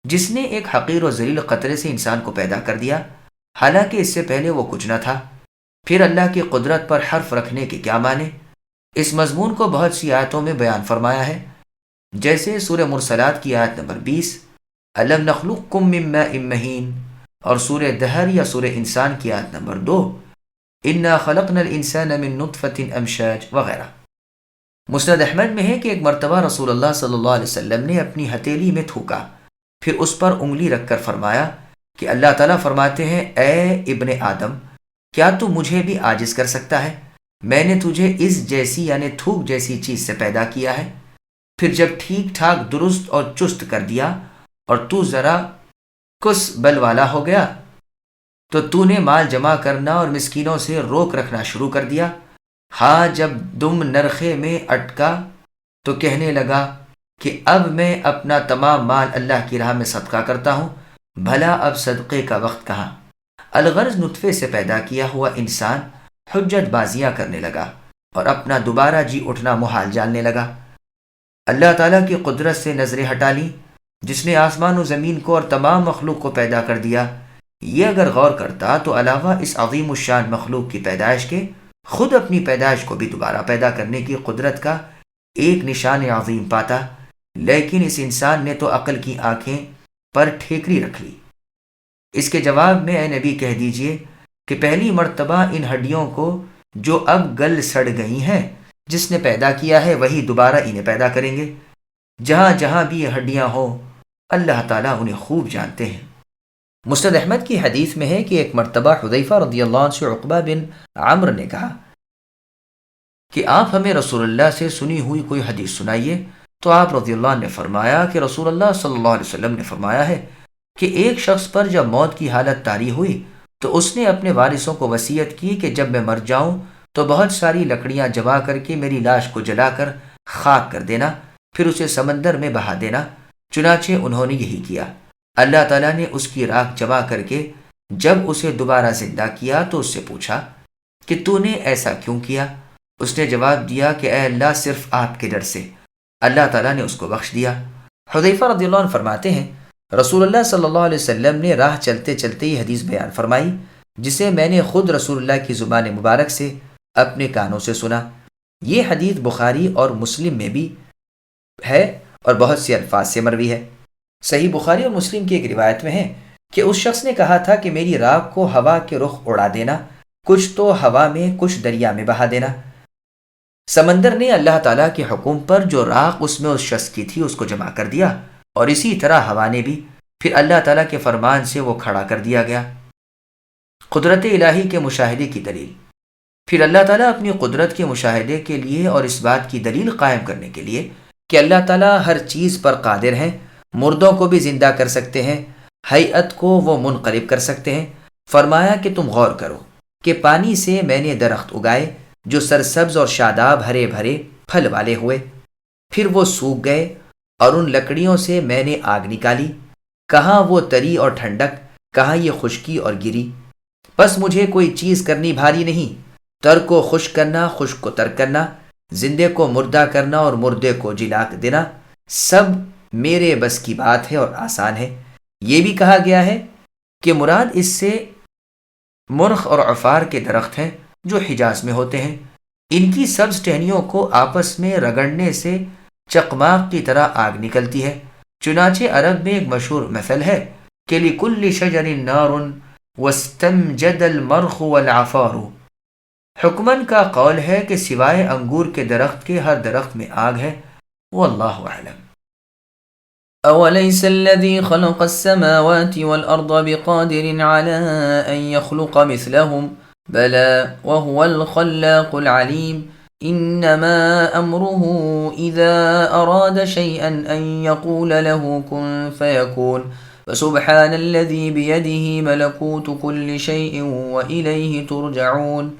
جس نے ایک حقیر و ذلیل قطرے سے انسان کو پیدا کر دیا، حالانکہ اس سے پہلے وہ کچھ نہ تھا۔ پھر اللہ کی قدرت پر حرف رکھنے کے کیا معنی؟ اس مضمون کو بہت سی آیتوں میں بیان فرمایا ہے، جیسے سورہ مرسلات کی آیت نمبر 20، الم نخلقکم من ماء مہین، اور سورہ دہر یا سورہ انسان کی آیت نمبر 2، انا خلقنا الانسان من نطفۃ امشاج وغیرہ۔ مسند احمد میں ہے کہ ایک مرتبہ رسول اللہ صلی اللہ علیہ وسلم نے اپنی ہتھیلی میں تھوکا، پھر اس پر انگلی رکھ کر فرمایا کہ اللہ تعالیٰ فرماتے ہیں، اے ابن آدم، کیا تو مجھے بھی عاجز کر سکتا ہے؟ میں نے تجھے اس جیسی یعنی تھوک جیسی چیز سے پیدا کیا ہے، پھر جب ٹھیک ٹھاک درست اور چست کر دیا اور تو ذرا کس بل والا ہو گیا تو تو نے مال جمع کرنا اور مسکینوں سے روک رکھنا شروع کر دیا۔ ہاں، جب دم نرخے میں اٹکا تو کہنے لگا کہ اب میں اپنا تمام مال اللہ کی راہ میں صدقہ کرتا ہوں، بھلا اب صدقے کا وقت کہاں؟ الغرض نطفے سے پیدا کیا ہوا انسان حجت بازیاں کرنے لگا اور اپنا دوبارہ جی اٹھنا محال جاننے لگا۔ اللہ تعالیٰ کی قدرت سے نظریں ہٹا لی، جس نے آسمان و زمین کو اور تمام مخلوق کو پیدا کر دیا۔ یہ اگر غور کرتا تو علاوہ اس عظیم الشان مخلوق کی پیدائش کے خود اپنی پیدائش کو بھی دوبارہ پیدا کرنے کی قدرت کا ایک نشان عظیم پاتا، لیکن اس انسان نے تو عقل کی آنکھیں پر ٹھیکری رکھ لی۔ اس کے جواب میں اے نبی کہہ دیجئے کہ پہلی مرتبہ ان ہڈیوں کو جو اب گل سڑ گئی ہیں جس نے پیدا کیا ہے وہی دوبارہ انہیں پیدا کریں گے۔ جہاں جہاں بھی یہ ہڈیاں ہوں اللہ تعالیٰ انہیں خوب جانتے ہیں۔ مسند احمد کی حدیث میں ہے کہ ایک مرتبہ حذیفہ رضی اللہ عنہ سے عقبہ بن عمرو نے کہا کہ آپ ہمیں رسول اللہ سے سنی ہوئی کوئی حدیث سنائیے، تو آپ رضی اللہ عنہ نے فرمایا کہ رسول اللہ صلی اللہ علیہ وسلم نے فرمایا ہے کہ ایک شخص پر جب موت کی حالت طاری ہوئی تو اس نے اپنے وارثوں کو وصیت کی کہ جب میں مر جاؤں تو بہت ساری لکڑیاں جمع کر کے میری لاش کو جلا کر خاک کر دینا، پھر اسے سمندر میں بہا دینا۔ چنانچہ انہوں نے یہی کیا۔ اللہ تعالیٰ نے اس کی راکھ جمع کر کے جب اسے دوبارہ زندہ کیا تو اس سے پوچھا کہ تو نے ایسا کیوں کیا؟ اس نے جواب دیا کہ اے اللہ صرف آپ کے ڈر سے۔ اللہ تعالیٰ نے اس کو بخش دیا۔ حذیفہ رضی اللہ عنہ فرماتے ہیں رسول اللہ صلی اللہ علیہ وسلم نے راہ چلتے چلتے یہ حدیث بیان فرمائی جسے میں نے خود رسول اللہ کی زبان مبارک سے اپنے کانوں سے سنا۔ یہ حدیث بخاری اور مسلم میں بھی ہے اور بہت سے الفاظ سے مروی ہے۔ صحیح بخاری اور مسلم کی ایک روایت میں ہے کہ اس شخص نے کہا تھا کہ میری راکھ کو ہوا کے رخ اڑا دینا، کچھ تو ہوا میں کچھ دریا میں بہا دینا۔ سمندر نے اللہ تعالیٰ کے حکم پر جو راکھ اس میں اس شخص کی تھی اس کو جمع کر دیا، اور اسی طرح ہوا نے بھی، پھر اللہ تعالیٰ کے فرمان سے وہ کھڑا کر دیا گیا۔ قدرت الہی کے مشاہدے کی دلیل۔ پھر اللہ تعالیٰ اپنی قدرت کے مشاہدے کے لیے اور اس بات کی دلیل قائم کرنے کے لیے کہ اللہ تعالیٰ ہر چیز پر قادر ہیں، مردوں کو بھی زندہ کر سکتے ہیں، ہیئت کو وہ منقلب کر سکتے ہیں، فرمایا کہ تم غور کرو کہ پانی سے میں نے درخت اگائے جو سرسبز اور شاداب ہرے بھرے پھل والے ہوئے، پھر وہ سوکھ گئے، اور ان لکڑیوں سے میں نے آگ نکالی، کہاں وہ تری اور ٹھنڈک، کہاں یہ خشکی اور گری۔ بس مجھے کوئی چیز کرنی بھاری نہیں، تر کو خشک کرنا، خشک کو تر کرنا، زندے کو مردہ کرنا اور مردے کو جلا دینا، سب میرے بس کی بات ہے اور آسان ہے۔ یہ بھی کہا گیا ہے کہ مراد اس سے مرخ اور عفار کے درخت ہیں جو حجاز میں ہوتے ہیں۔ ان کی سبز ٹہنیوں کو آپس میں رگڑنے سے چقماق کی طرح آگ نکلتی ہے۔ چنانچہ عرب میں ایک مشہور مثل ہے کہ لِكُلِّ شَجَرٍ نَارٌ وَاسْتَمْجَدَ الْمَرْخُ وَالْعَفَارُ۔ حکمن کا قول ہے کہ سوائے انگور کے درخت کے ہر درخت میں آگ ہے۔ واللہ اعلم۔ أوليس الذي خلق السماوات والأرض بقادر على أن يخلق مثلهم بلى وهو الخلاق العليم إنما أمره إذا أراد شيئا أن يقول له كن فيكون فسبحان الذي بيده ملكوت كل شيء وإليه ترجعون۔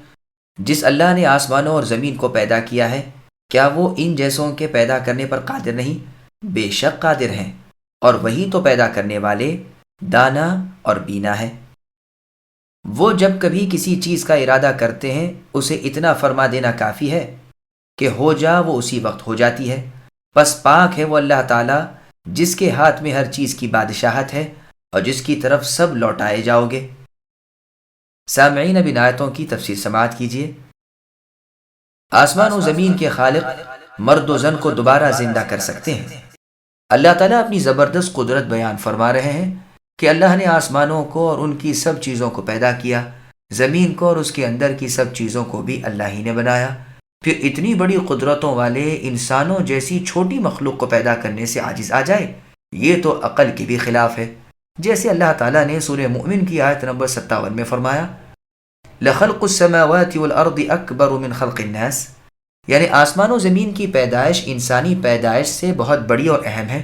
جس اللہ نے آسمانوں اور زمین کو پیدا کیا ہے کیا وہ ان جیسوں کے پیدا کرنے پر قادر نہیں؟ بے شک قادر ہیں، اور وہی تو پیدا کرنے والے دانا اور بینا ہے۔ وہ جب کبھی کسی چیز کا ارادہ کرتے ہیں اسے اتنا فرما دینا کافی ہے کہ ہو جا، وہ اسی وقت ہو جاتی ہے۔ بس پاک ہے وہ اللہ تعالیٰ جس کے ہاتھ میں ہر چیز کی بادشاہت ہے اور جس کی طرف سب لوٹائے جاؤ گے۔ سامعین، اب ان آیتوں کی تفسیر سماعت کیجیے۔ آسمان و زمین کے خالق مرد و زن کو دوبارہ زندہ کر سکتے ہیں۔ اللہ تعالیٰ اپنی زبردست قدرت بیان فرما رہے ہیں کہ اللہ نے آسمانوں کو اور ان کی سب چیزوں کو پیدا کیا، زمین کو اور اس کے اندر کی سب چیزوں کو بھی اللہ ہی نے بنایا۔ پھر اتنی بڑی قدرتوں والے انسانوں جیسی چھوٹی مخلوق کو پیدا کرنے سے عاجز آ جائے، یہ تو عقل کے بھی خلاف ہے۔ جیسے اللہ تعالیٰ نے سورہ مؤمن کی آیت نمبر 57 میں فرمایا لَخَلْقُ السَّمَاوَاتِ وَالْأَرْضِ أَكْبَرُ مِنْ خَلْقِ النَّاسِ، یعنی آسمان و زمین کی پیدائش انسانی پیدائش سے بہت بڑی اور اہم ہے۔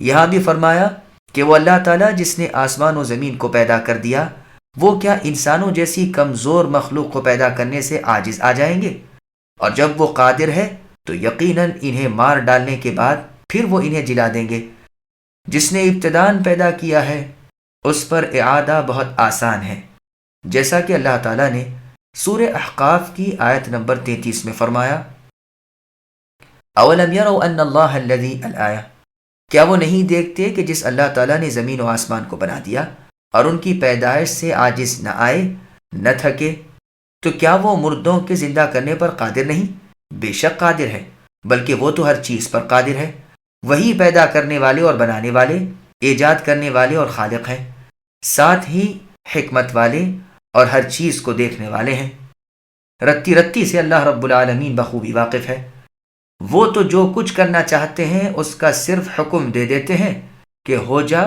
یہاں بھی فرمایا کہ وہ اللہ تعالیٰ جس نے آسمان و زمین کو پیدا کر دیا، وہ کیا انسانوں جیسی کمزور مخلوق کو پیدا کرنے سے عاجز آ جائیں گے؟ اور جب وہ قادر ہے تو یقیناً انہیں مار ڈالنے کے بعد پھر وہ انہیں جلا دیں گے۔ جس نے ابتداءً پیدا کیا ہے اس پر اعادہ بہت آسان ہے، جیسا کہ اللہ تعالیٰ نے سورہ احقاف کی آیت نمبر 33 میں فرمایا اولم یروا ان اللہ الذی الآیہ، کیا وہ نہیں دیکھتے کہ جس اللہ تعالیٰ نے زمین و آسمان کو بنا دیا اور ان کی پیدائش سے عاجز نہ آئے نہ تھکے، تو کیا وہ مردوں کے زندہ کرنے پر قادر نہیں؟ بے شک قادر ہے، بلکہ وہ تو ہر چیز پر قادر ہے۔ وہی پیدا کرنے والے اور بنانے والے ایجاد کرنے والے اور خالق ہیں، ساتھ ہی حکمت والے اور ہر چیز کو دیکھنے والے ہیں۔ رتی رتی سے اللہ رب العالمین بخوبی واقف ہے۔ وہ تو جو کچھ کرنا چاہتے ہیں اس کا صرف حکم دے دیتے ہیں کہ ہو جا،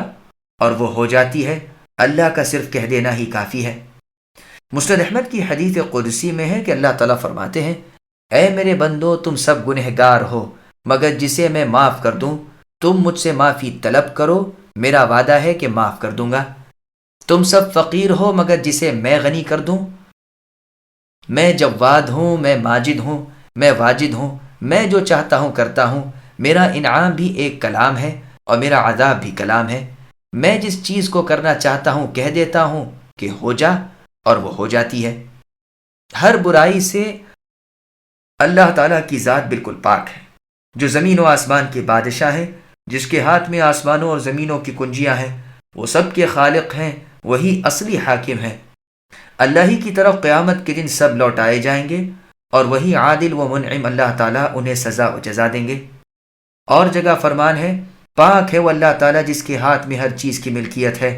اور وہ ہو جاتی ہے۔ اللہ کا صرف کہہ دینا ہی کافی ہے۔ مسند احمد کی حدیث قدسی میں ہے کہ اللہ تعالیٰ فرماتے ہیں، اے میرے بندو، تم سب گنہگار ہو مگر جسے میں معاف کر دوں، تم مجھ سے معافی طلب کرو، میرا وعدہ ہے کہ معاف کر دوں گا۔ تم سب فقیر ہو مگر جسے میں غنی کر دوں، میں جواد ہوں، میں ماجد ہوں، میں واجد ہوں، میں جو چاہتا ہوں کرتا ہوں۔ میرا انعام بھی ایک کلام ہے اور میرا عذاب بھی کلام ہے۔ میں جس چیز کو کرنا چاہتا ہوں کہہ دیتا ہوں کہ ہو جا، اور وہ ہو جاتی ہے۔ ہر برائی سے اللہ تعالیٰ کی ذات بالکل پاک ہے، جو زمین و آسمان کے بادشاہ ہے، جس کے ہاتھ میں آسمانوں اور زمینوں کی کنجیاں ہیں، وہ سب کے خالق ہیں، وہی اصلی حاکم ہے۔ اللہ ہی کی طرف قیامت کے دن سب لوٹائے جائیں گے، اور وہی عادل و منعم اللہ تعالیٰ انہیں سزا و جزا دیں گے۔ اور جگہ فرمان ہے، پاک ہے وہ اللہ تعالیٰ جس کے ہاتھ میں ہر چیز کی ملکیت ہے۔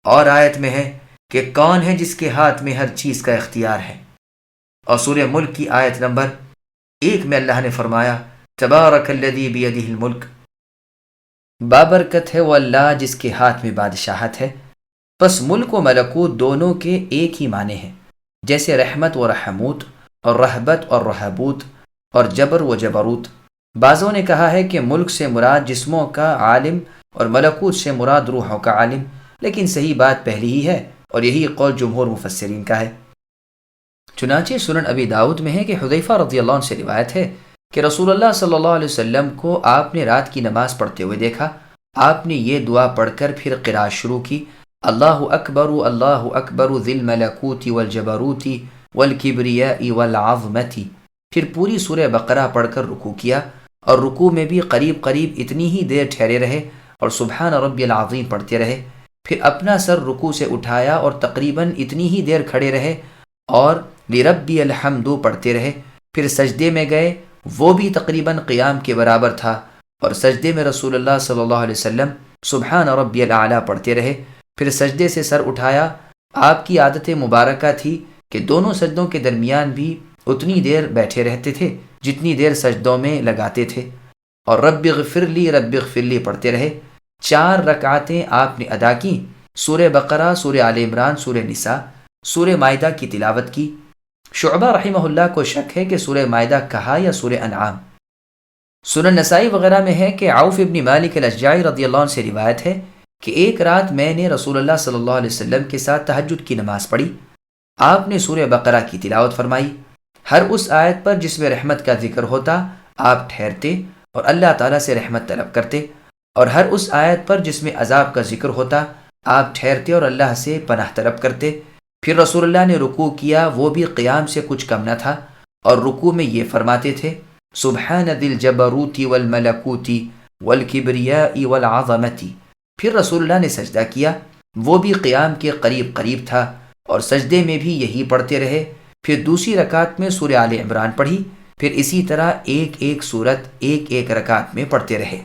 اور آیت میں ہے کہ کون ہے جس کے ہاتھ میں ہر چیز کا اختیار ہے۔ اور سورہ ملک کی آیت نمبر 1 میں اللہ نے فرمایا، تبارک الذی بیدہ الملک، بابرکت ہے وہ اللہ جس کے ہاتھ میں بادشاہت ہے۔ پس ملک و ملکوت دونوں کے ایک ہی معنی ہیں، جیسے رحمت و رحموت، اور رہبت اور رہبوت، اور جبر و جبروت۔ بعضوں نے کہا ہے کہ ملک سے مراد جسموں کا عالم اور ملکوت سے مراد روحوں کا عالم، لیکن صحیح بات پہلی ہی ہے، اور یہی قول جمہور مفسرین کا ہے۔ چنانچہ سنن ابی داؤد میں ہے کہ حذیفہ رضی اللہ عنہ سے روایت ہے کہ رسول اللہ صلی اللہ علیہ وسلم کو آپ نے رات کی نماز پڑھتے ہوئے دیکھا۔ آپ نے یہ دعا پڑھ کر پھر قرأت شروع کی، اللہ اکبر ذی الملکوت والجبروت والکبریاء والعظمت۔ پھر پوری سورہ بقرہ پڑھ کر رکوع کیا، اور رکوع میں بھی قریب قریب اتنی ہی دیر ٹھہرے رہے، اور سبحان ربی العظیم پڑھتے رہے۔ پھر اپنا سر رکوع سے اٹھایا اور تقریباً اتنی ہی دیر کھڑے رہے، اور لربی الحمد پڑھتے رہے۔ پھر سجدے میں گئے، وہ بھی تقریباً قیام کے برابر تھا، اور سجدے میں رسول اللہ صلی اللہ علیہ وسلم سبحان ربی الاعلیٰ پڑھتے رہے۔ پھر سجدے سے سر اٹھایا۔ آپ کی عادت مبارکہ تھی کہ دونوں سجدوں کے درمیان بھی اتنی دیر بیٹھے رہتے تھے جتنی دیر سجدوں میں لگاتے تھے، اور رب اغفر لی پڑھتے رہے۔ 4 رکعتیں آپ نے ادا کی، سورہ بقرہ، سورہ آل عمران، سورہ نساء، سورہ مائدہ کی تلاوت کی۔ شعبہ رحمہ اللہ کو شک ہے کہ سورہ مائدہ کہا یا سورہ انعام۔ سنن نسائی وغیرہ میں ہے کہ عوف ابن مالک الاشجعی رضی اللہ عنہ سے روایت ہے کہ ایک رات میں نے رسول اللہ صلی اللہ علیہ وسلم کے ساتھ تہجد کی نماز پڑھی۔ آپ نے سورہ بقرہ کی تلاوت فرمائی۔ ہر اس آیت پر جس میں رحمت کا ذکر ہوتا آپ ٹھہرتے اور اللہ تعالیٰ سے رحمت طلب کرتے، اور ہر اس آیت پر جس میں عذاب کا ذکر ہوتا آپ ٹھہرتے اور اللہ سے پناہ طلب کرتے۔ پھر رسول اللہ نے رکوع کیا، وہ بھی قیام سے کچھ کم نہ تھا، اور رکوع میں یہ فرماتے تھے، سبحان ذی الجبروت والملکوت والکبریاء والعظمت۔ پھر رسول اللہ نے سجدہ کیا، وہ بھی قیام کے قریب قریب تھا، اور سجدے میں بھی یہی پڑھتے رہے۔ پھر دوسری رکعت میں سورہ آل عمران پڑھی، پھر اسی طرح ایک ایک سورت ایک ایک رکعت میں پڑھتے رہے۔